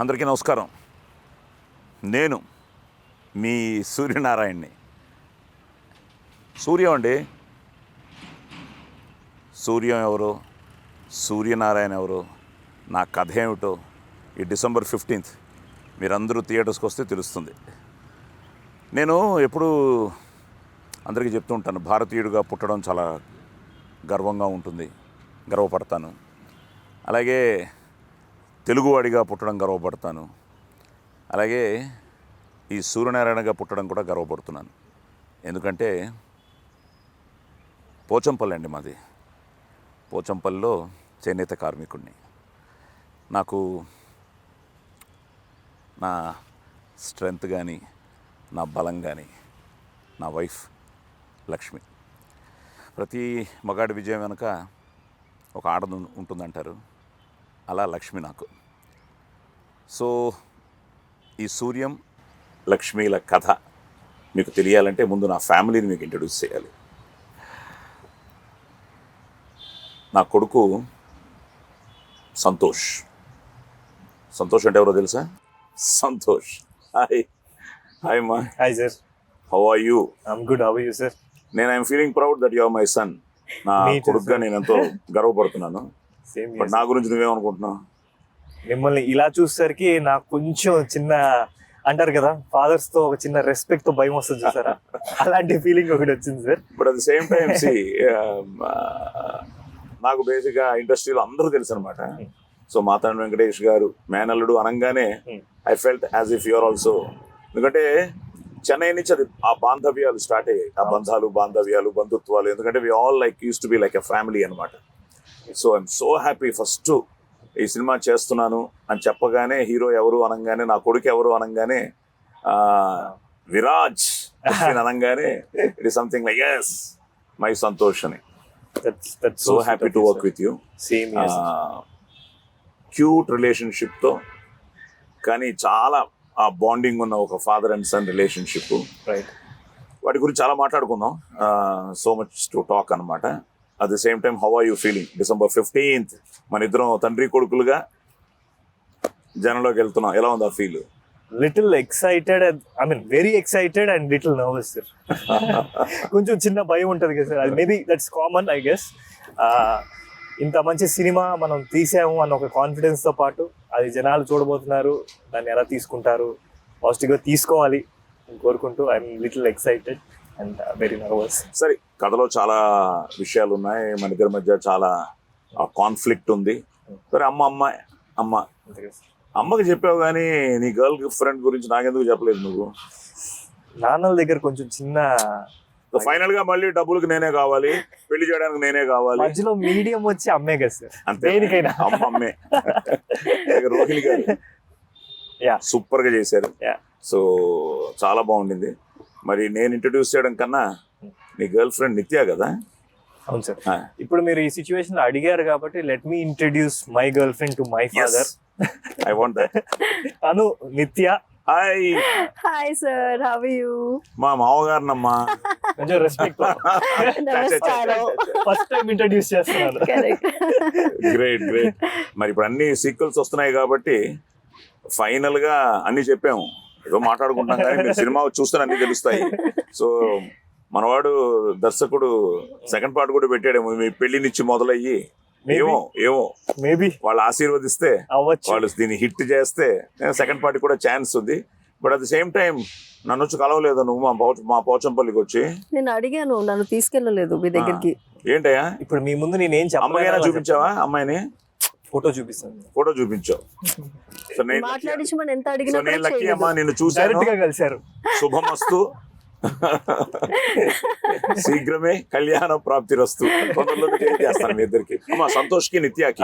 అందరికీ నమస్కారం. నేను మీ సూర్యనారాయణని. సూర్యం అండి. సూర్యం ఎవరో, సూర్యనారాయణ ఎవరో, నా కథ ఏమిటో ఈ December 15th మీరందరూ థియేటర్స్కి వస్తే తెలుస్తుంది. నేను ఎప్పుడూ అందరికీ చెప్తూ ఉంటాను, భారతీయుడిగా పుట్టడం చాలా గర్వంగా ఉంటుంది, గర్వపడతాను. అలాగే తెలుగువాడిగా పుట్టడం గర్వపడతాను. అలాగే ఈ సూర్యనారాయణగా పుట్టడం కూడా గర్వపడుతున్నాను. ఎందుకంటే పోచంపల్లి అండి మాది. పోచంపల్లిలో చేనేత కార్మికుడిని. నాకు నా స్ట్రెంగ్త్ కానీ, నా బలం కానీ నా వైఫ్ లక్ష్మి. ప్రతి మగాడి విజయం వెనుక ఒక ఆడది ఉంటుందంటారు. అలా లక్ష్మి నాకు. సో ఈ సూర్యం లక్ష్మీల కథ మీకు తెలియాలంటే ముందు నా ఫ్యామిలీని మీకు ఇంట్రడ్యూస్ చేయాలి. నా కొడుకు సంతోష్. సంతోష్ అంటే ఎవరో తెలుసా? సంతోష్. హాయ్ మా. Hi sir. How are you? I'm good. How are you sir? నేను I'm feeling proud that you are my son. నా కొడుకుగా నేను ఎంతో గర్వపడుతున్నాను. బట్ నా గురించి నువ్వేమనుకుంటున్నావు? మిమ్మల్ని ఇలా చూసేసరికి నాకు కొంచెం చిన్న అంటారు కదా, ఫాదర్స్ తో ఒక చిన్న రెస్పెక్ట్ తో భయం వస్తుంది చూసారా, అలాంటి ఫీలింగ్ ఒకటి వచ్చింది sir. But at the same time నాకు బేసిక్గా ఇండస్ట్రీలో అందరూ తెలుసు అనమాట. సో మాతాండ వెంకటేష్ గారు మేనల్లుడు అనగానే I felt as if you're also. ఎందుకంటే చెన్నై నుంచి అది ఆ బాంధవ్యాలు స్టార్ట్ అయ్యాయి. ఆ బంధాలు, బాంధవ్యాలు, బంధుత్వాలు. ఎందుకంటే we all like use to be like a family అనమాట. So I'm so happy. First ఈ సినిమా చేస్తున్నాను అని చెప్పగానే, హీరో ఎవరు అనగానే, నా కొడుకు ఎవరు అనగానే, విరాజ్ అనగానే it is something like as my Santosh అని. So happy to work with you. Cute రిలేషన్షిప్తో, కానీ చాలా ఆ బాండింగ్ ఉన్న ఒక father and son relationship. Right. వాటి గురించి చాలా మాట్లాడుకుందాం. సో మచ్ టు టాక్ అనమాట. At the same time how are you feeling? December 15th మన ఇద్దరం తండ్రి కొడుకులుగా జనంలోకి వెళ్తున్నాం. ఎలా ఉంది ఆ feel? Little excited, I mean very excited and little nervous sir. కొంచెం చిన్న భయం ఉంటుంది కదా సార్, అది maybe that's common I guess. ఇంత మంచి సినిమా మనం తీసాము అన్న ఒక కాన్ఫిడెన్స్తో పాటు అది జనాలు చూడబోతున్నారు, దాన్ని ఎలా తీసుకుంటారు, పాజిటివ్గా తీసుకోవాలి కోరుకుంటూ I'm little excited and very nervous. సరే, కథలో చాలా విషయాలు ఉన్నాయి, మన ఇద్దరి మధ్య చాలా కాన్ఫ్లిక్ట్ ఉంది. సరే, అమ్మ అమ్మకి చెప్పావు కానీ నీ గర్ల్ ఫ్రెండ్ గురించి నాకెందుకు చెప్పలేదు నువ్వు? నాన్నల దగ్గర కొంచెం చిన్న, ఫైనల్ గా మళ్ళీ డబ్బులకు నేనే కావాలి, పెళ్లి చేయడానికి నేనే కావాలి, మధ్యలో మీడియం వచ్చి అమ్మే కదా సార్. అంతే, అమ్మే. రోహిణి గారు సూపర్ గా చేశారు. సో చాలా బాగుండింది. మరి నేను ఇంట్రడ్యూస్ చేయడం కన్నా నీ గర్ల్ ఫ్రెండ్ నిత్య కదా? అవును సార్. ఇప్పుడు మీరు ఈ సిచ్యువేషన్ లో అడిగారు కాబట్టి let me introduce my girlfriend to my father. I want that. తను Nitya. Hi. Hi sir, how are you? మా మామగారినమ్మా. కొంచెం రెస్పెక్ట్. నమస్కారం. ఫస్ట్ టైం ఇంట్రడ్యూస్ చేస్తున్నాను. Great great. మరి ఇప్పుడు అన్ని సీక్వెల్స్ వస్తున్నాయి కాబట్టి ఫైనల్ గా అన్ని చెప్పాము. ఏదో మాట్లాడుకుంటాం కానీ మీరు సినిమా చూస్తే అన్ని తెలుస్తాయి. సో మనవాడు దర్శకుడు సెకండ్ పార్ట్ కూడా పెట్టాడేమో, మీ పెళ్లినిచ్చి మొదలయ్యి. ఏమో మేబీ వాళ్ళు ఆశీర్వదిస్తే, వాళ్ళు దీన్ని హిట్ చేస్తే సెకండ్ పార్ట్ కూడా ఛాన్స్ ఉంది. But at the same time నన్ను వచ్చి కలవలేదు నువ్వు మా పోచంపల్లికి వచ్చి. నేను అడిగాను, నన్ను తీసుకెళ్ళలేదు మీ దగ్గరికి. ఏంటయ్యా ఇప్పుడు మీ ముందు నేనేం అమ్మాయినా చూపించావా? అమ్మాయిని ఫోటో చూపిస్తాను. ఫోటో చూపించావు. మాట్లాడించమని ఎంత అడిగినా నేను లక్కీ అమ్మా, నిన్ను చూసాను, కలిశారు. శుభమస్తు, శీఘ్రమే కళ్యాణ ప్రాప్తి రస్తు. తొందరలో చేస్తాను మీ ఇద్దరికి. అమ్మా సంతోష్కి నిత్యాకి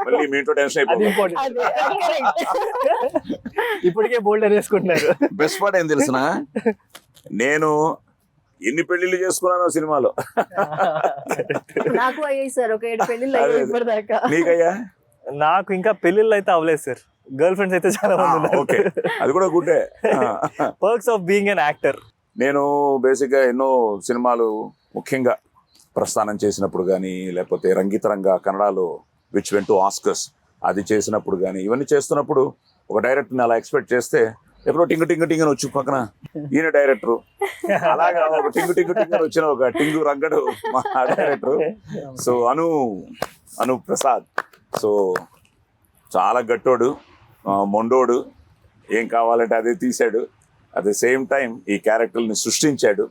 మళ్ళీ మీ ఇంట్లో టెన్షన్ అయిపోయింది. ఇప్పటికే బోల్డర్ వేసుకుంటున్నారు. బెస్ట్ పార్ట్ ఏం తెలిసిన, నేను ఎన్ని పెళ్లిళ్ళు చేసుకున్నానో సినిమాలో. నాకు అయ్యాయి సార్, ఒక 7 పెళ్లిళ్ళు అయ్యాయి ఇప్పటిదాకా. నీకయ్యా? నాకు ఇంకా పెళ్లిళ్ళు అయితే అవ్వలేదు సార్. గర్ల్ ఫ్రెండ్స్ అయితే చాలా మంది ఉన్నారు. ఓకే, అది కూడా గుడ్డే. Perks of being an actor. నేను బేసిక్గా ఎన్నో సినిమాలు ముఖ్యంగా ప్రస్థానం చేసినప్పుడు కానీ, లేకపోతే రంగితరంగా కన్నడలో విచ్ వెంట్ టు ఆస్కర్స్ అది చేసినప్పుడు కానీ, ఇవన్నీ చేస్తున్నప్పుడు ఒక డైరెక్టర్ని అలా ఎక్స్పెక్ట్ చేస్తే ఎప్పుడో టింగు టింగు టింగు అని వచ్చి పక్కన ఈయన డైరెక్టరు, అలాగా ఒక టింగు టింగు టింగు అని వచ్చిన ఒక టింగు రంగడు మా డైరెక్టరు. సో అను ప్రసాద్, సో చాలా గట్టోడు, మొండోడు, ఏం కావాలంటే అదే తీశాడు. అట్ ద సేమ్ టైం ఈ క్యారెక్టర్ని సృష్టించాడు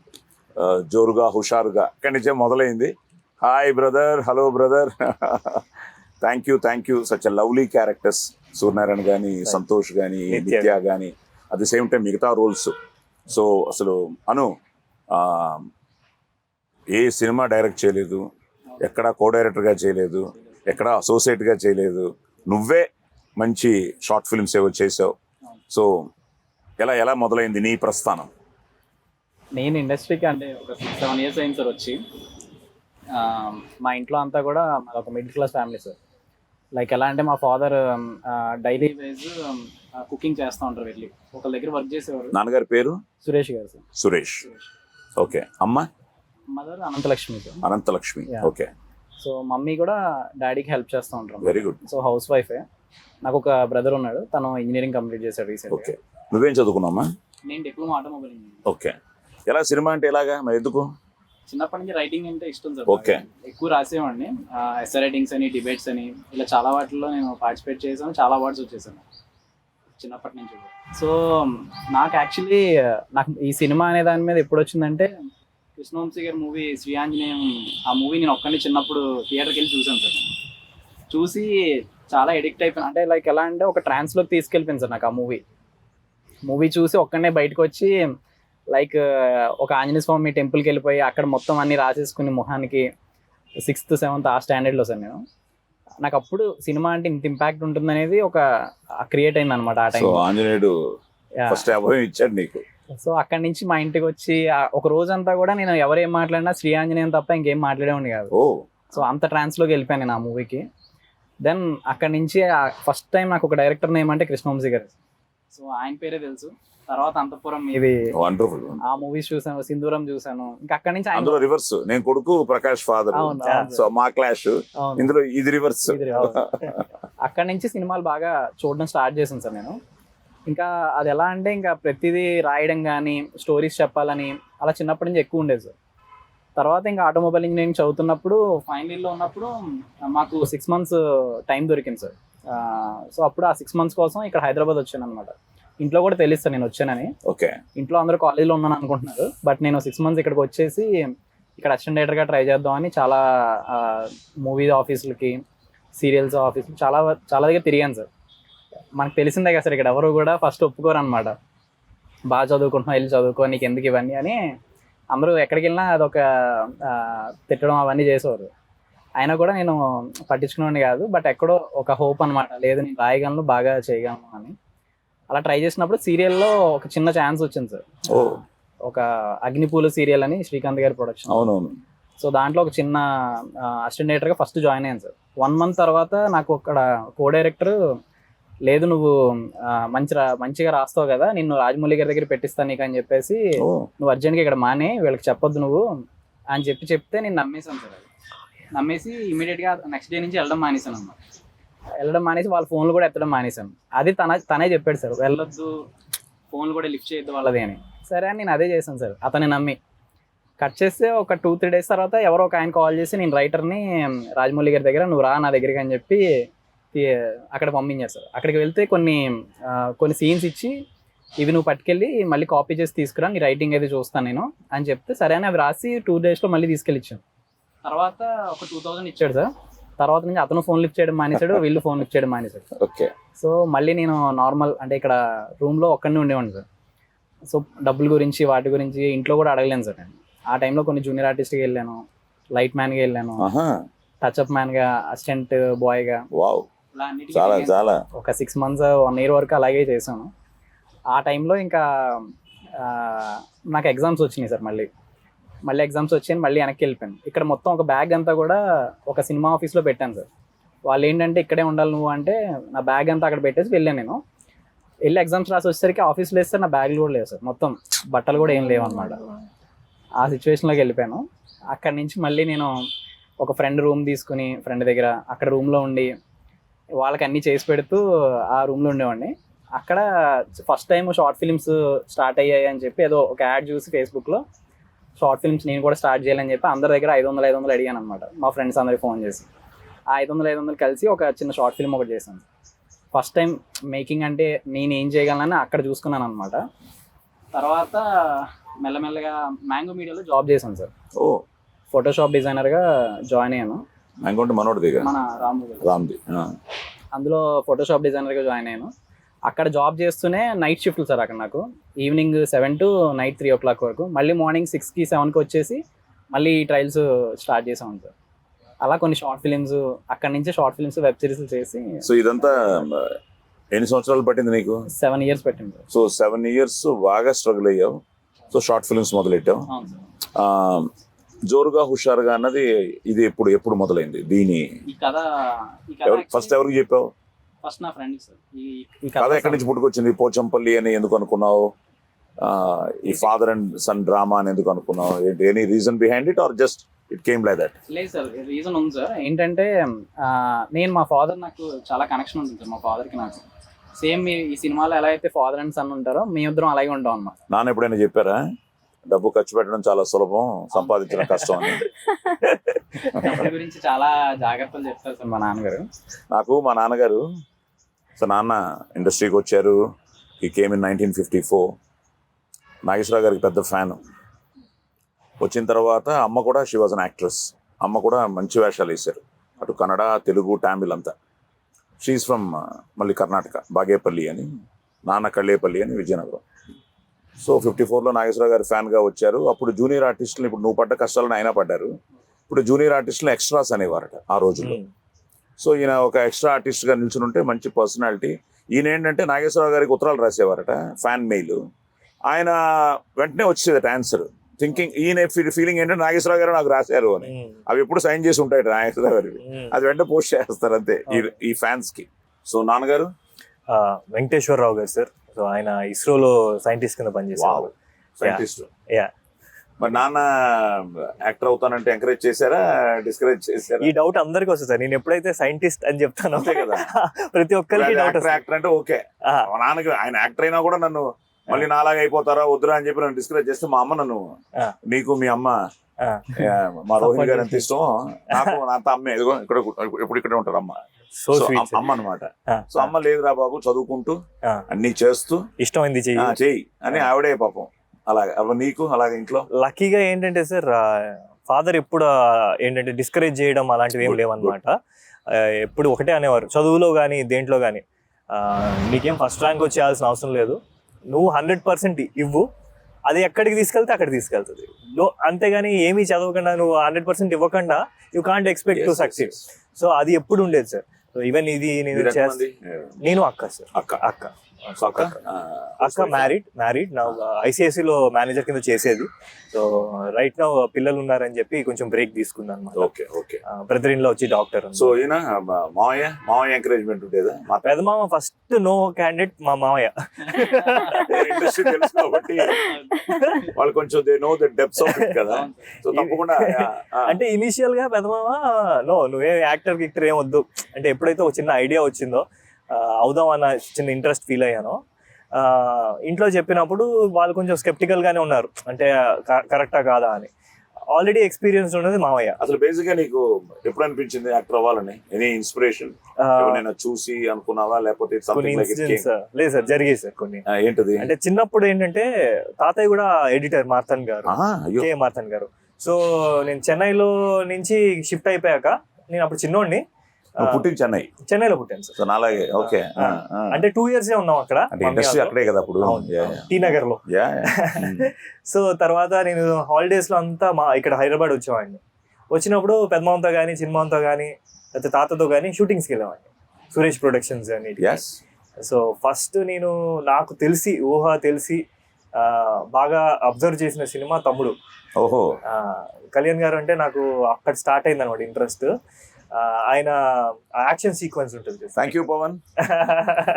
జోరుగా, హుషారుగా. అక్కడి నుంచే మొదలైంది. Hi brother, hello brother, thank you. Such a lovely characters, Suryanarayana కానీ, సంతోష్ కానీ, నిత్య కానీ, అట్ ది సేమ్ టైం మిగతా రోల్స్. సో అసలు అను ఏ సినిమా డైరెక్ట్ చేయలేదు, ఎక్కడ కో డైరెక్టర్గా చేయలేదు, ఎక్కడ అసోసియేట్గా చేయలేదు. నువ్వే మంచి షార్ట్ ఫిల్మ్స్ ఏవో చేసావు. సో ఎలా మొదలైంది నీ ప్రస్థానం? నేను ఇండస్ట్రీకి అంటే ఒక 6-7 years అయింది సార్ వచ్చి. మా ఇంట్లో అంతా కూడా మాది ఒక middle class family sir. Like ఎలా అంటే మా ఫాదర్ డైలీ వైజ్ కుకింగ్ చేస్తూ ఉంటారు, వెళ్ళి ఒకళ్ళ దగ్గర వర్క్ చేసేవారు. నాన్నగారి పేరు సురేష్ గారు సార్. సురేష్. ఓకే. అమ్మ? Mother Ananthalakshmi sir. Ananthalakshmi. Okay. So mummy కూడా డాడీకి హెల్ప్ చేస్తూ ఉంటారు. Very good. సో హౌస్ వైఫే. నాకు ఒక బ్రదర్ ఉన్నాడు, తను ఇంజనీరింగ్ కంప్లీట్ చేశాడు రీసెంట్. ఓకే. నువ్వేం చదువుకున్నావా? నేను డిప్లొమా ఆటోమొబైల్ ఇంజనీరింగ్. ఓకే. ఎలా సినిమా అంటే ఎలాగా, మరి ఎందుకు? చిన్నప్పటి నుంచి రైటింగ్ అంటే ఇష్టం సార్. ఓకే. ఎక్కువ రాసేవాడిని. ఎస్ఏ రైటింగ్స్ అని, డిబేట్స్ అని, ఇలా చాలా వాటిల్లో నేను పార్టిసిపేట్ చేశాను. చాలా అవార్డ్స్ వచ్చేసాను చిన్నప్పటి నుంచి. సో నాకు యాక్చువల్లీ నాకు ఈ సినిమా అనే దాని మీద ఎప్పుడు వచ్చిందంటే, కృష్ణవంశీ గారి మూవీ శ్రీ ఆంజనేయం, ఆ మూవీ నేను ఒక్కడిని చిన్నప్పుడు థియేటర్కి వెళ్ళి చూసాను సార్. చూసి చాలా ఎడిక్ట్ అయిపోయాను. అంటే లైక్ ఎలా అంటే ఒక ట్రాన్స్లోకి తీసుకెళ్ళిపోయింది సార్ నాకు ఆ మూవీ చూసి ఒక్కడనే బయటకు వచ్చి లైక్ ఒక ఆంజనేయ స్వామి టెంపుల్కి వెళ్ళిపోయి అక్కడ మొత్తం అన్ని రాసేసుకుని మొహానికి 6th 7th ఆ స్టాండర్డ్లో సార్ నేను. నాకు అప్పుడు సినిమా అంటే ఇంత ఇంపాక్ట్ ఉంటుంది అనేది ఒక క్రియేట్ అయింది అనమాట ఆ టైం. ఆంజనేయుడు ఫస్ట్ అభయం ఇచ్చాడు నీకు. సో అక్కడి నుంచి మా ఇంటికి వచ్చి ఒక రోజంతా కూడా నేను ఎవరేం మాట్లాడినా శ్రీ ఆంజనేయం తప్ప ఇంకేం మాట్లాడేవాడిని కాదు. సో అంత ట్రాన్స్లోకి వెళ్ళిపోయాను నేను ఆ మూవీకి. దెన్ అక్కడి నుంచి ఫస్ట్ టైం నాకు ఒక డైరెక్టర్ నేమ్ అంటే కృష్ణవంశీ గారు. సో ఆయన పేరే తెలుసు. తర్వాత అంతఃపురం ఇది వండర్ఫుల్, ఆ మూవీస్ చూసాను, సింధూరం చూసాను. ఇంకా అక్కడి నుంచి అందులో రివర్స్, నేను కొడుకు ప్రకాష్ ఫాదర్, సో మా క్లాష్, ఇందులో ఇది రివర్స్. అక్కడి నుంచి సినిమాలు బాగా చూడడం స్టార్ట్ చేశాను సార్ నేను. ఇంకా అది ఎలా అంటే ఇంకా ప్రతిదీ రాయడం కానీ, స్టోరీస్ చెప్పాలని అలా చిన్నప్పటి నుంచి ఎక్కువ ఉండేది సార్. తర్వాత ఇంకా ఆటోమొబైల్ ఇంజనీరింగ్ చదువుతున్నప్పుడు ఫైనల్ ఇయర్లో ఉన్నప్పుడు మాకు 6 months టైం దొరికింది సార్. సో అప్పుడు ఆ 6 months కోసం ఇక్కడ హైదరాబాద్ వచ్చాను అనమాట. ఇంట్లో కూడా తెలుసు నేను వచ్చానని. ఓకే. ఇంట్లో అందరూ కాలేజ్లో ఉన్నాను అనుకుంటున్నారు, బట్ నేను 6 months ఇక్కడికి వచ్చేసి ఇక్కడ అసిస్టెంట్ డైరెక్టర్గా ట్రై చేద్దామని చాలా మూవీ ఆఫీసులకి, సీరియల్స్ ఆఫీసులు చాలా దగ్గర తిరిగాను సార్. మనకు తెలిసిందే కదా సార్, ఇక్కడ ఎవరు కూడా ఫస్ట్ ఒప్పుకోరు అనమాట. బాగా చదువుకుంటున్నావు, వెళ్ళి చదువుకో, నీకు ఎందుకు ఇవన్నీ అని అందరూ ఎక్కడికి వెళ్ళినా అదొక తిట్టడం అవన్నీ చేసేవారు. అయినా కూడా నేను పట్టించుకునేవాడిని కాదు. బట్ ఎక్కడో ఒక హోప్ అనమాట, లేదు నేను రాయగలను, బాగా చేయగలను అని. అలా ట్రై చేసినప్పుడు సీరియల్లో ఒక చిన్న ఛాన్స్ వచ్చింది సార్. ఒక అగ్నిపూలు సీరియల్ అని శ్రీకాంత్ గారి ప్రొడక్షన్. అవునవును. సో దాంట్లో ఒక చిన్న అసిస్టెంట్ డైరెక్టర్గా ఫస్ట్ జాయిన్ అయ్యాను సార్. 1 month తర్వాత నాకు అక్కడ కో డైరెక్టర్, లేదు నువ్వు మంచిగా రాస్తావు కదా, నిన్ను రాజమౌళి గారి దగ్గర పెట్టిస్తాను నీకు అని చెప్పేసి, నువ్వు అర్జెంట్గా ఇక్కడ మానే, వీళ్ళకి చెప్పొద్దు నువ్వు అని చెప్తే నేను నమ్మేశాను సార్. నమ్మేసి ఇమీడియట్గా నెక్స్ట్ డే నుంచి వెళ్ళడం మానేశాను అన్నమాట. వెళ్ళడం మానేసి వాళ్ళ ఫోన్లు కూడా ఎత్తడం మానేశాను. అది తనే చెప్పాడు సార్, వెళ్ళొద్దు, ఫోన్లు కూడా లిఫ్ట్ చేయొద్దు వాళ్ళది అని. సరే అని నేను అదే చేశాను సార్, అతన్ని నమ్మి. కట్ చేస్తే ఒక 2-3 days తర్వాత ఎవరో ఒక ఆయన కాల్ చేసి, నేను రైటర్ని రాజమౌళి గారి దగ్గర, నువ్వు రా నా దగ్గరికి అని చెప్పి అక్కడ పంపించారు సార్. అక్కడికి వెళ్తే కొన్ని సీన్స్ ఇచ్చి, ఇవి నువ్వు పట్టుకెళ్ళి మళ్ళీ కాపీ చేసి తీసుకురా, నీ రైటింగ్ అయితే చూస్తాను నేను అని చెప్తే, సరే అని అవి రాసి 2 daysలో మళ్ళీ తీసుకెళ్ళి ఇచ్చాను. తర్వాత ఒక 2000 ఇచ్చాడు సార్. తర్వాత నుంచి అతను ఫోన్ లిఫ్ట్ చేయడం మానేశాడు, వీళ్ళు ఫోన్ లిఫ్ట్ చేయడం మానేశాడు. ఓకే. సో మళ్ళీ నేను నార్మల్ అంటే ఇక్కడ రూమ్లో ఒక్కడిని ఉండేవాడిని సార్. సో డబ్బుల గురించి వాటి గురించి ఇంట్లో కూడా అడగలేను సార్ నేను. ఆ టైంలో కొన్ని జూనియర్ ఆర్టిస్ట్గా వెళ్ళాను, లైట్ మ్యాన్గా వెళ్ళాను, టచ్అప్ మ్యాన్గా, అసిస్టెంట్ బాయ్గా, చాలా ఒక 6 months 1 year వరకు అలాగే చేశాను. ఆ టైంలో ఇంకా నాకు ఎగ్జామ్స్ వచ్చినాయి సార్. మళ్ళీ ఎగ్జామ్స్ వచ్చాయని మళ్ళీ వెనక్కి వెళ్ళిపోయాను. ఇక్కడ మొత్తం ఒక బ్యాగ్ అంతా కూడా ఒక సినిమా ఆఫీస్లో పెట్టాను సార్. వాళ్ళు ఏంటంటే ఇక్కడే ఉండాలి నువ్వు అంటే, నా బ్యాగ్ అంతా అక్కడ పెట్టేసి వెళ్ళాను నేను. వెళ్ళి ఎగ్జామ్స్ రాసి వచ్చేసరికి ఆఫీస్లో వేస్తే నా బ్యాగ్లు కూడా లేవు సార్, మొత్తం బట్టలు కూడా ఏం లేవు అనమాట. ఆ సిచ్యువేషన్లోకి వెళ్ళిపోయాను. అక్కడి నుంచి మళ్ళీ నేను ఒక ఫ్రెండ్ రూమ్ తీసుకుని, ఫ్రెండ్ దగ్గర అక్కడ రూమ్లో ఉండి వాళ్ళకి అన్నీ చేసి పెడుతూ ఆ రూమ్లో ఉండేవాడిని. అక్కడ first time short films start అయ్యాయి అని చెప్పి ఏదో ఒక యాడ్ చూసి ఫేస్బుక్లో షార్ట్ ఫిల్మ్స్ నేను కూడా స్టార్ట్ చేయాలని చెప్పి అందరి దగ్గర 500 అడిగాను అనమాట, మా ఫ్రెండ్స్ అందరికి ఫోన్ చేసి. ఆ 500 కలిసి ఒక చిన్న షార్ట్ ఫిల్మ్ ఒకటి చేశాను. ఫస్ట్ టైం మేకింగ్ అంటే నేను ఏం చేయగలనని అక్కడ చూసుకున్నాను అనమాట. తర్వాత మెల్లమెల్లగా మ్యాంగో మీడియాలో జాబ్ చేశాను సార్. ఓ, ఫోటోషాప్ డిజైనర్గా జాయిన్ అయ్యాను. అనుకుంటే మనోడిది మన రామ్ది. అందులో ఫోటోషాప్ డిజైనర్గా జాయిన్ అయ్యాను. అక్కడ జాబ్ చేస్తూనే నైట్ షిఫ్ట్లు సార్. అక్కడ నాకు ఈవినింగ్ 7 to నైట్ 3 o'clock వరకు, మళ్ళీ మార్నింగ్ 6కి 7కి వచ్చేసి మళ్ళీ ట్రయల్స్ స్టార్ట్ చేసాం సార్. అలా కొన్ని షార్ట్ ఫిలిమ్స్, అక్కడ నుంచి షార్ట్ ఫిలిమ్స్, వెబ్ సిరీస్ చేసి. సో ఇదంతా ఎన్ని సంవత్సరాలు పట్టింది నీకు? 7 years పెట్టింది సార్. సో 7 years బాగా స్ట్రగుల్ అయ్యావు. సో షార్ట్ ఫిల్మ్స్ మొదలెట్టావు. అవును సార్. జోరుగా హుషారుగా అన్నది ఇది ఎప్పుడు మొదలైంది? దీని ఈ కథ ఫస్ట్ ఎవరికి చెప్పావు? ఫస్ట్ నా ఫ్రెండ్ సార్. ఈ కథ ఎక్కడి నుంచి పుట్టుకొచ్చింది? పోచంపల్లి అని ఎందుకు అనుకున్నావు? ఈ ఫాదర్ అండ్ సన్ డ్రామా అని ఎందుకు అనుకున్నావు? Any reason behind it or just it came like that? లేదు సార్, రీజన్ ఉంది సార్. ఏంటంటే నేను మా ఫాదర్, నాకు చాలా కనెక్షన్ ఉంటుంది సార్ మా ఫాదర్కి నాకు. సేమ్ ఈ సినిమాలో ఎలా అయితే ఫాదర్ అండ్ సన్ ఉంటారో మేమిద్దరం అలాగే ఉంటాం అన్నమాట. నాన్న ఎప్పుడైనా చెప్పారా డబ్బు ఖర్చు పెట్టడం చాలా సులభం, సంపాదించడం కష్టం అని? డబ్బుల గురించి చాలా జాగ్రత్తలు చెప్తారు సార్ మా నాన్నగారు. నాకు మా నాన్నగారు, సో నాన్న ఇండస్ట్రీకి వచ్చారు. ఈ కేమ్ ఇన్ 1954. నాగేశ్వరరావు గారికి పెద్ద ఫ్యాన్. వచ్చిన తర్వాత అమ్మ కూడా, షీ వాజ్ అన్ యాక్ట్రెస్. అమ్మ కూడా మంచి వేషాలు వేశారు, అటు కన్నడ, తెలుగు, తమిళ్ అంతా. షీఈ్ ఫ్రమ్ మళ్ళీ కర్ణాటక, బాగేపల్లి అని, నాన్న కళ్ళేపల్లి అని, విజయనగరం. సో 54లో నాగేశ్వరరావు గారు ఫ్యాన్గా వచ్చారు. అప్పుడు జూనియర్ ఆర్టిస్టులు, ఇప్పుడు నువ్వు పడ్డ కష్టాలను ఆయన పడ్డారు. ఇప్పుడు జూనియర్ ఆర్టిస్టులు ఎక్స్ట్రాస్ అనేవారట ఆ రోజుల్లో. సో ఈయన ఒక ఎక్స్ట్రా ఆర్టిస్ట్గా నిల్చుని ఉంటే మంచి పర్సనాలిటీ. ఈయన ఏంటంటే నాగేశ్వరరావు గారికి ఉత్తరాలు రాసేవారట, ఫ్యాన్ మెయిల్. ఆయన వెంటనే వచ్చేదట ఆన్సర్, థింకింగ్ ఈయన ఫీలింగ్ ఏంటంటే నాగేశ్వరరావు గారు నాకు రాశారు అని. అవి ఎప్పుడు సైన్ చేసి ఉంటాయి నాగేశ్వరరావు గారికి, అది వెంటనే పోస్ట్ చేస్తారు అంతే ఈ ఫ్యాన్స్కి. సో నాన్నగారు వెంకటేశ్వరరావు గారు సార్. సో ఆయన ఇస్రోలో సైంటిస్ట్ కింద పనిచేస్తారు. సైంటిస్ట్. మరి నాన్న యాక్టర్ అవుతానంటే ఎంకరేజ్ చేశారా, డిస్కరేజ్ చేశారా? ఈ డౌట్ అందరికీ వస్తుంది సార్. నేను ఎప్పుడైతే సైంటిస్ట్ అని చెప్తాను అంతే కదా, ప్రతి ఒక్కరికి యాక్టర్ అంటే ఓకే. మా నాన్నకి ఆయన యాక్టర్ అయినా కూడా నన్ను మళ్ళీ నాలాగా అయిపోతారా వద్దురా అని చెప్పి నన్ను డిస్కరేజ్ చేస్తే, మా అమ్మ నన్ను, నీకు మీ అమ్మ, మా రోహిణి గారు ఎంత ఇష్టం నాకు, నాంత అమ్మే, ఇదిగో ఇప్పుడు ఇక్కడే ఉంటారు అమ్మ. సో అమ్మ అనమాట. సో అమ్మ లేదురా బాబు, చదువుకుంటూ అన్ని చేస్తూ ఇష్టమైంది చెయ్యి అని ఆవిడే పాపం. అలాగే నీకు అలాగే ఇంట్లో లక్కీగా ఏంటంటే సార్, ఫాదర్ ఎప్పుడు ఏంటంటే డిస్కరేజ్ చేయడం అలాంటివి ఏం లేవన్నమాట. ఎప్పుడు ఒకటే అనేవారు, చదువులో కానీ దేంట్లో కానీ నీకేం ఫస్ట్ ర్యాంక్ వచ్చేయాల్సిన అవసరం లేదు, నువ్వు 100% ఇవ్వు, అది ఎక్కడికి తీసుకెళ్తే అక్కడికి తీసుకెళ్తుంది. అంతేగాని ఏమీ చదవకుండా నువ్వు 100% ఇవ్వకుండా you can't expect to succeed. So అది ఎప్పుడు ఉండేది సార్. సో ఈవెన్ ఇది నేను అక్క సార్, అక్క మ్యారీడ్ నా ఐసిఐసిలో మేనేజర్ కింద చేసేది. సో రైట్ నా పిల్లలు ఉన్నారని చెప్పి కొంచెం బ్రేక్ తీసుకున్నాను. Okay okay. బ్రదర్ ఇన్ లో వచ్చి డాక్టర్. సో ఈయన మావయ్య ఎంకరేజ్మెంట్ ఉండేదా? మా పెద్ద మామ ఫస్ట్ నో క్యాండిడేట్ మా మావయ్య. ఇండస్ట్రీ తెలుసు కాబట్టి వాళ్ళు కొంచెం they know the depths of it కదా. సో తప్పకుండా అంటే ఇనిషియల్ గా పెద్ద మామ నువ్వే యాక్టర్ గిక్టర్ ఏం వద్దు అంటే, ఎప్పుడైతే ఒక చిన్న ఐడియా వచ్చిందో అవుదాం అన్న చిన్న ఇంట్రెస్ట్ ఫీల్ అయ్యాను. ఇంట్లో చెప్పినప్పుడు వాళ్ళు కొంచెం స్కెప్టికల్ గానే ఉన్నారు, అంటే కరెక్టా కాదా అని. ఆల్రెడీ ఎక్స్పీరియన్స్ ఉన్నది మావయ్య. అసలు బేసిక్ గా నీకు ఎప్పుడు అనిపించింది యాక్టర్ అవ్వాలని? ఎనీ ఇన్స్పిరేషన్ చూసి అనుకున్నావా, లేకపోతే లేదు సార్, జరిగేది సార్ కొన్ని. ఏంటది అంటే చిన్నప్పుడు ఏంటంటే తాతయ్య కూడా ఎడిటర్ మార్తన్ గారు, కే మార్తన్ గారు. సో నేను చెన్నైలో నుంచి షిఫ్ట్ అయిపోయాక, నేను అప్పుడు చిన్నోడిని, చెన్నైలో పుట్టాను సార్. అలాగే ఓకే. అంటే 2 years ఉన్నాం అక్కడ, ఇండస్ట్రీ అక్కడే కదా అప్పుడు, టీ నగర్ లో. సో తర్వాత నేను హాలిడేస్ లో అంతా ఇక్కడ హైదరాబాద్ వచ్చేవాడిని. వచ్చినప్పుడు పెద్దమామతో కానీ చిన్నమామతో కానీ లేకపోతే తాతతో కానీ షూటింగ్స్కి వెళ్ళేవాడిని, సురేష్ ప్రొడక్షన్స్ అని. సో ఫస్ట్ నేను నాకు ఊహ తెలిసి బాగా అబ్జర్వ్ చేసిన సినిమా తమ్ముడు. ఓహో. కళ్యాణ్ గారు అంటే నాకు అక్కడ స్టార్ట్ అయింది అనమాట ఇంట్రెస్ట్. ఆయన యాక్షన్ సీక్వెన్స్ ఉంటుంది. థ్యాంక్ యూ పవన్,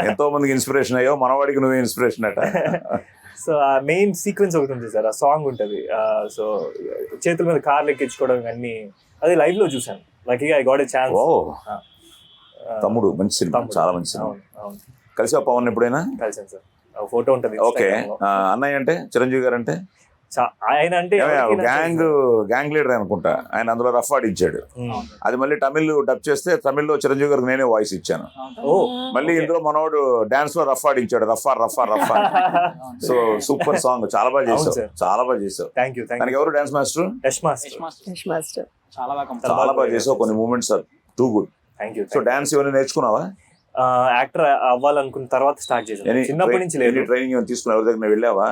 ఎంతో మందికి ఇన్స్పిరేషన్ అయ్యో, మనవాడికి నువ్వే ఇన్స్పిరేషన్ అట. సో ఆ మెయిన్ సీక్వెన్స్ ఒకటి ఉంటుంది సార్, ఆ సాంగ్ ఉంటుంది. సో చేతుల మీద కార్లు ఎక్కించుకోవడం అన్ని అది లైవ్ లో చూసాను. లక్కీగా ఐ గాట్ ఎ ఛాన్స్. తమ్ముడు మంచి సినిమా, చాలా మంచి సినిమా. కలిసావు పవన్ ఎప్పుడైనా? కలిసాను సార్, ఫోటో ఉంటుంది ఓకే. Instagram లో. అన్నయ్య అంటే చిరంజీవి గారు అంటే ఆయన అంటే ఎవరికీ నచ్చదు గ్యాంగ్ లీడర్ అనుకుంటా. ఆయన అందులో రఫ్ ఆడించాడు. సార్. అది మళ్ళీ తమిళ్ డబ్ చేస్తే తమిళ్లో చిరంజీవి గారికి నేనే వాయిస్ ఇచ్చాను. ఓ మళ్ళీ ఇందులో మనోడు డాన్స్ లో రఫ్ ఆడించాడు, రఫా రఫా రఫా. సో సూపర్ సాంగ్, చాలా బాగా అవును చేసావు, సార్. చాలా బాగా చేసావు. థ్యాంక్ యూ దానికి ఎవరు dance master? Yash master. Yash master చాలా బాగా చాలా బాగా చేసావు. కొన్ని moments are too good. Thank you. So dance ఏమైనా నేర్చుకున్నావా? యాక్టర్ అవ్వాలనుకున్న తర్వాత స్టార్ట్ చేశాను, చిన్నప్పటి నుంచి లేదు. ట్రైనింగ్ ఏమైనా తీసుకున్నా? ఎవరి దగ్గర వెళ్ళావా?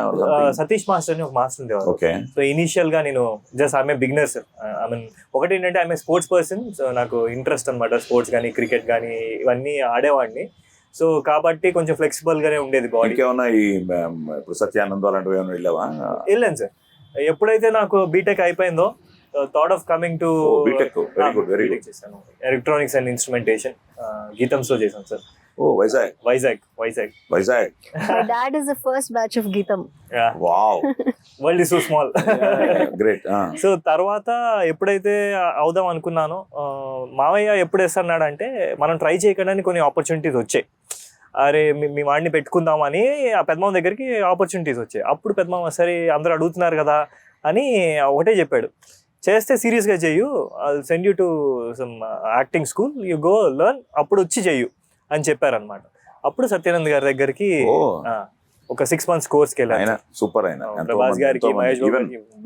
సతీష్ మాస్టర్ అని ఒక మాస్టర్ ఉండేవారు. ఓకే. సో ఇనీషియల్ గా నేను just I'm beginner sir. I mean ఒకటి ఏంటంటే ఐఎమ్ స్పోర్ట్స్ పర్సన్. సో నాకు ఇంట్రెస్ట్ అనమాట, స్పోర్ట్స్ కానీ క్రికెట్ కానీ ఇవన్నీ ఆడేవాడిని. సో కాబట్టి కొంచెం ఫ్లెక్సిబుల్ గానే ఉండేది బాడీ. ఇంకేమన్నా ఈ ఇప్పుడు సత్యానంద్ అలాంటివి ఏమైనా వెళ్ళావా? వెళ్ళాను సార్. ఎప్పుడైతే నాకు బీటెక్ అయిపోయిందో thought of coming to B Tech. Very good, very good. చేశాను ఎలక్ట్రానిక్స్ అండ్ ఇన్స్ట్రుమెంటేషన్, గీతంస్ లో చేశాను sir. Oh Vizag. Vizag. My dad is the first batch of GITAM. Wow, world is so small. Great. So తర్వాత ఎప్పుడైతే అవుదాం అనుకున్నానో మావయ్య ఎప్పుడు వేస్తున్నాడు అంటే మనం ట్రై చేయకుండా కొన్ని ఆపర్చునిటీస్ వచ్చాయి. అరే మీ వాడిని పెట్టుకుందామని ఆ పెద్దమామ దగ్గరికి ఆపర్చునిటీస్ వచ్చాయి. అప్పుడు పెద్దమామ సరే అందరూ అడుగుతున్నారు కదా అని ఒకటే చెప్పాడు, చేస్తే సీరియస్గా చెయ్యు, I send you to some acting school, you go learn, అప్పుడు వచ్చి చెయ్యు అని చెప్పారనమాట. అప్పుడు సత్యానంద్ గారి దగ్గరికి ఒక 6 months కోర్స్కి వెళ్ళాను. సూపర్. అయినా ప్రభాస్ గారికి, Mahesh